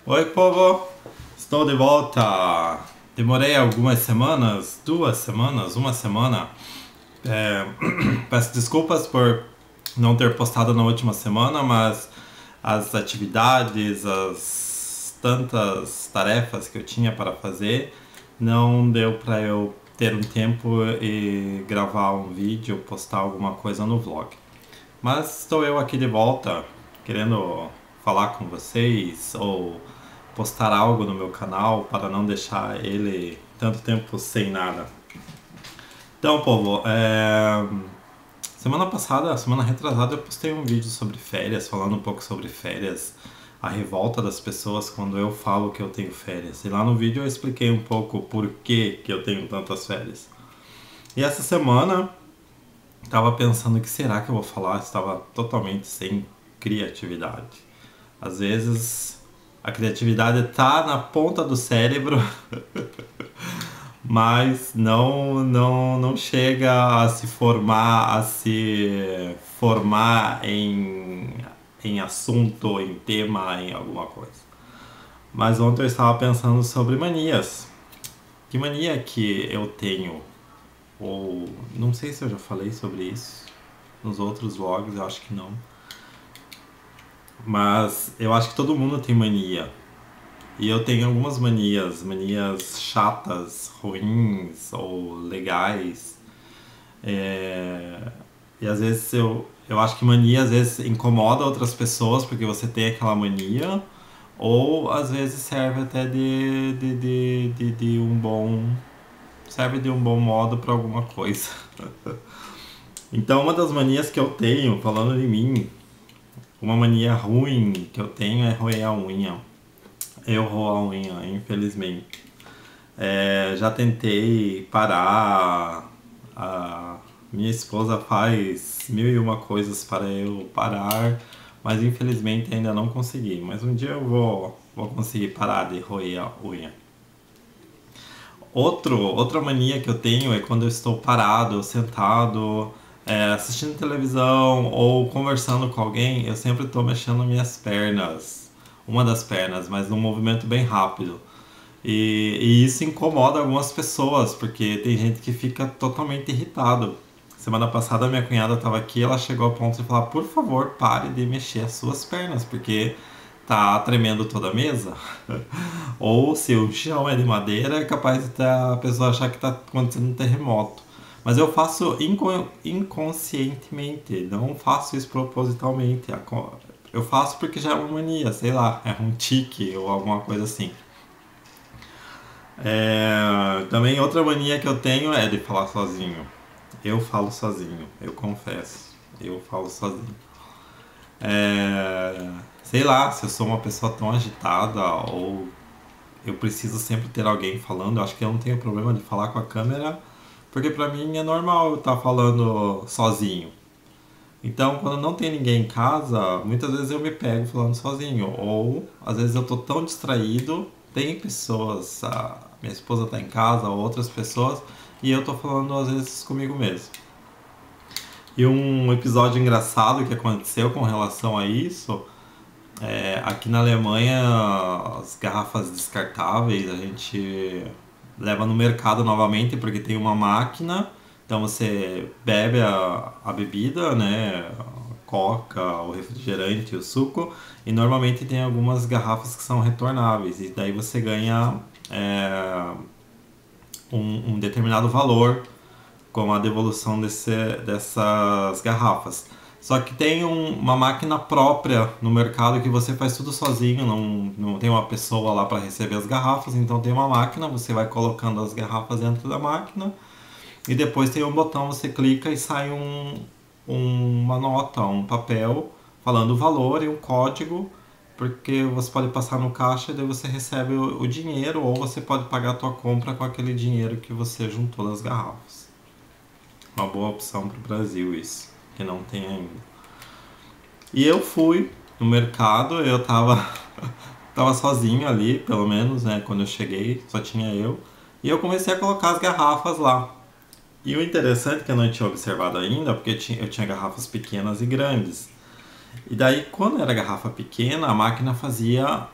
Oi, povo! Estou de volta! Demorei algumas semanas, 2 semanas, uma semana. É, Peço desculpas por não ter postado na última semana, mas as atividades, as tantas tarefas que eu tinha para fazer, não deu para eu ter um tempo e gravar um vídeo, postar alguma coisa no vlog. Mas estou eu aqui de volta, querendo falar com vocês ou postar algo no meu canal para não deixar ele tanto tempo sem nada. Então, povo, semana passada, semana retrasada, eu postei um vídeo sobre férias, falando um pouco sobre férias, a revolta das pessoas quando eu falo que eu tenho férias. E lá no vídeo eu expliquei um pouco por que eu tenho tantas férias. E essa semana estava pensando o que será que eu vou falar, estava totalmente sem criatividade. Às vezes a criatividade está na ponta do cérebro, mas não chega a se formar em assunto, em tema, em alguma coisa. Mas ontem eu estava pensando sobre manias. Que mania que eu tenho? Ou não sei se eu já falei sobre isso nos outros vlogs, eu acho que não. Mas eu acho que todo mundo tem mania. E eu tenho algumas manias, manias chatas, ruins ou legais. É, E às vezes eu acho que mania às vezes incomoda outras pessoas porque você tem aquela mania, ou às vezes serve até de um bom. Serve de um bom modo para alguma coisa. Então, uma das manias que eu tenho, falando de mim, uma mania ruim que eu tenho é roer a unha. Eu roo a unha, infelizmente. Já tentei parar. A minha esposa faz mil e uma coisas para eu parar, mas infelizmente ainda não consegui. Mas um dia eu vou conseguir parar de roer a unha. Outra mania que eu tenho é quando eu estou parado, sentado, assistindo televisão ou conversando com alguém, eu sempre estou mexendo minhas pernas. Uma das pernas, mas num movimento bem rápido. E isso incomoda algumas pessoas, porque tem gente que fica totalmente irritado. Semana passada minha cunhada estava aqui, ela chegou a ponto de falar, por favor, pare de mexer as suas pernas, porque tá tremendo toda a mesa. Ou se o chão é de madeira, é capaz de a pessoa achar que tá acontecendo um terremoto. Mas eu faço inconscientemente, não faço isso propositalmente. Eu faço porque já é uma mania, sei lá, é um tique ou alguma coisa assim. Também outra mania que eu tenho é de falar sozinho. Eu falo sozinho, eu confesso. Eu falo sozinho. Sei lá, se eu sou uma pessoa tão agitada ou eu preciso sempre ter alguém falando, eu acho que eu não tenho problema de falar com a câmera, porque pra mim é normal eu estar falando sozinho. Então, quando não tem ninguém em casa, muitas vezes eu me pego falando sozinho. Ou, às vezes eu tô tão distraído, tem pessoas, minha esposa tá em casa, ou outras pessoas, e eu tô falando às vezes comigo mesmo. E um episódio engraçado que aconteceu com relação a isso, aqui na Alemanha, as garrafas descartáveis a gente leva no mercado novamente porque tem uma máquina. Então você bebe a bebida, né? A Coca, o refrigerante, o suco. E normalmente tem algumas garrafas que são retornáveis. E daí você ganha um determinado valor com a devolução dessas garrafas. Só que tem uma máquina própria no mercado que você faz tudo sozinho, não tem uma pessoa lá para receber as garrafas, então tem uma máquina, você vai colocando as garrafas dentro da máquina e depois tem um botão, você clica e sai uma nota, um papel falando o valor e um código, porque você pode passar no caixa e daí você recebe o dinheiro, ou você pode pagar a tua compra com aquele dinheiro que você juntou das garrafas. Uma boa opção para o Brasil isso, que não tem ainda. E eu fui no mercado, eu tava sozinho ali, pelo menos, né? Quando eu cheguei, só tinha eu. E eu comecei a colocar as garrafas lá. E o interessante é que eu não tinha observado ainda, porque eu tinha garrafas pequenas e grandes. E daí, quando era garrafa pequena, a máquina fazia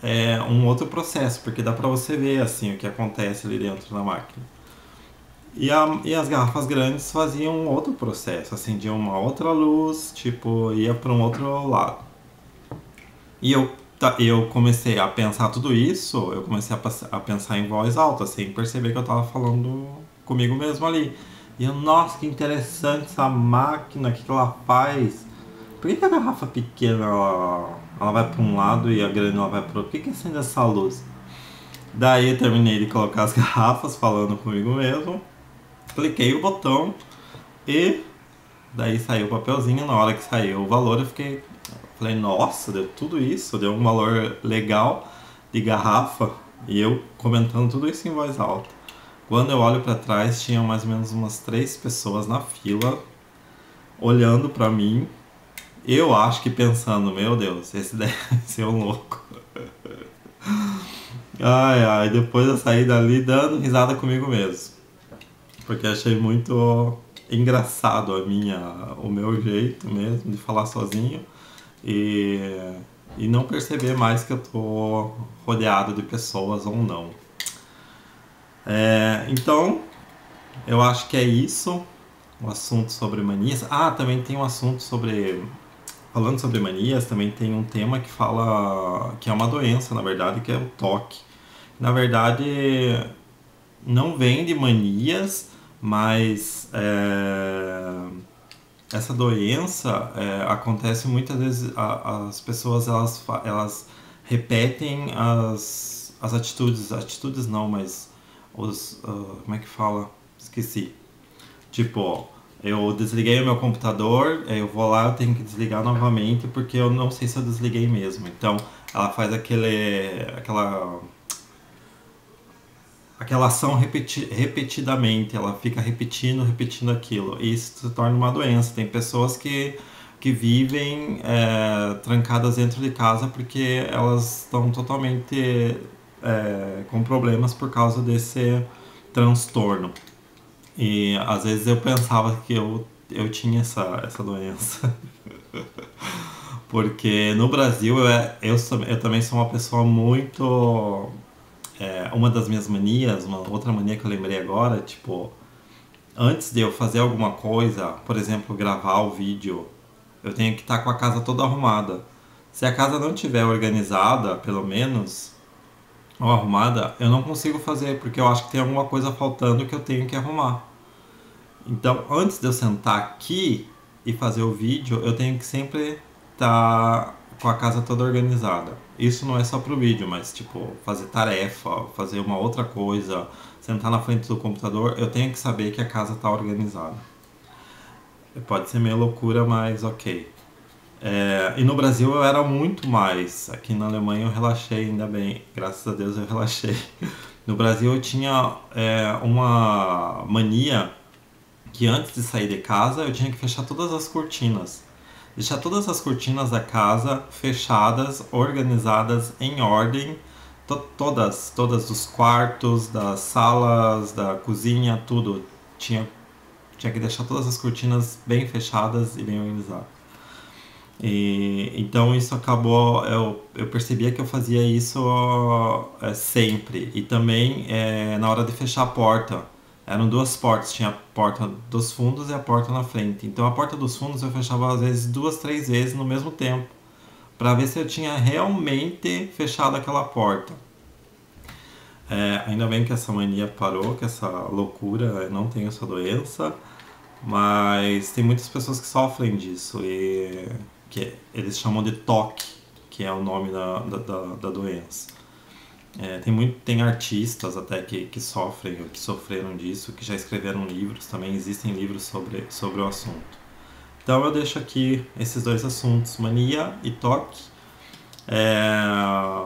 é um outro processo, porque dá pra você ver assim o que acontece ali dentro da máquina. E as garrafas grandes faziam um outro processo, acendiam uma outra luz, tipo, ia para um outro lado. E eu comecei a pensar tudo isso, eu comecei a pensar em voz alta, sem perceber que eu tava falando comigo mesmo ali. E eu, nossa, que interessante essa máquina, o que ela faz? Por que a garrafa pequena ela vai para um lado e a grande ela vai para outro? Por que acende essa luz? Daí eu terminei de colocar as garrafas falando comigo mesmo, cliquei o botão e daí saiu o papelzinho. Na hora que saiu o valor, falei, nossa, deu tudo isso, deu um valor legal de garrafa. E eu comentando tudo isso em voz alta. Quando eu olho para trás, tinham mais ou menos umas 3 pessoas na fila olhando para mim. Eu acho que pensando, meu Deus, esse deve ser um louco. Ai, ai, depois eu saí dali dando risada comigo mesmo. Porque achei muito engraçado o meu jeito mesmo de falar sozinho e, e não perceber mais que eu tô rodeado de pessoas ou não. Então, eu acho que é isso, o assunto sobre manias. Ah, também tem um assunto sobre. Falando sobre manias, também tem um tema que fala que é uma doença, na verdade, que é o toque. Na verdade, não vem de manias, mas essa doença acontece muitas vezes. As pessoas elas repetem as atitudes não, mas como é que fala? Esqueci. Tipo, eu desliguei o meu computador, aí eu vou lá, eu tenho que desligar novamente porque eu não sei se eu desliguei mesmo. Então, ela faz aquela ação repetidamente, ela fica repetindo aquilo. E isso se torna uma doença. Tem pessoas que vivem trancadas dentro de casa porque elas estão totalmente com problemas por causa desse transtorno. E às vezes eu pensava que eu tinha essa doença. Porque no Brasil eu também sou uma pessoa muito. Uma das minhas manias, uma outra mania que eu lembrei agora, tipo, antes de eu fazer alguma coisa, por exemplo, gravar o vídeo, eu tenho que estar com a casa toda arrumada. Se a casa não estiver organizada, pelo menos, ou arrumada, eu não consigo fazer, porque eu acho que tem alguma coisa faltando que eu tenho que arrumar. Então, antes de eu sentar aqui e fazer o vídeo, eu tenho que sempre estar com a casa toda organizada. Isso não é só pro vídeo, mas tipo, fazer tarefa, fazer uma outra coisa, sentar na frente do computador, eu tenho que saber que a casa está organizada. Pode ser meio loucura, mas ok. E no Brasil eu era muito mais. Aqui na Alemanha eu relaxei, ainda bem. Graças a Deus eu relaxei. No Brasil eu tinha uma mania que antes de sair de casa eu tinha que fechar todas as cortinas. Deixar todas as cortinas da casa fechadas, organizadas em ordem, todas dos quartos, das salas, da cozinha, tudo. Tinha que deixar todas as cortinas bem fechadas e bem organizadas. E então isso acabou, eu percebia que eu fazia isso sempre. E também na hora de fechar a porta. Eram duas portas, tinha a porta dos fundos e a porta na frente. Então a porta dos fundos eu fechava às vezes 2, 3 vezes no mesmo tempo, para ver se eu tinha realmente fechado aquela porta. Ainda bem que essa mania parou, que essa loucura, eu não tenho essa doença, mas tem muitas pessoas que sofrem disso e que eles chamam de TOC, que é o nome da doença. Tem artistas até que sofrem, ou que sofreram disso, que já escreveram livros, também existem livros sobre o assunto. Então eu deixo aqui esses dois assuntos, mania e toque.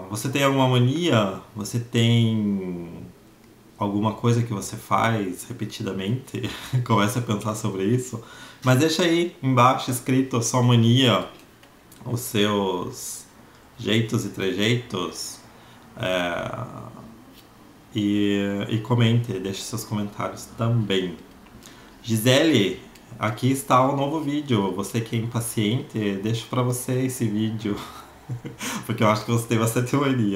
Você tem alguma mania? Você tem alguma coisa que você faz repetidamente? Comece a pensar sobre isso. Mas deixa aí embaixo escrito a sua mania, os seus jeitos e trejeitos. E comente, deixe seus comentários também. Gisele, aqui está o novo vídeo. Você que é impaciente, deixo pra você esse vídeo. Porque eu acho que você tem bastante mania.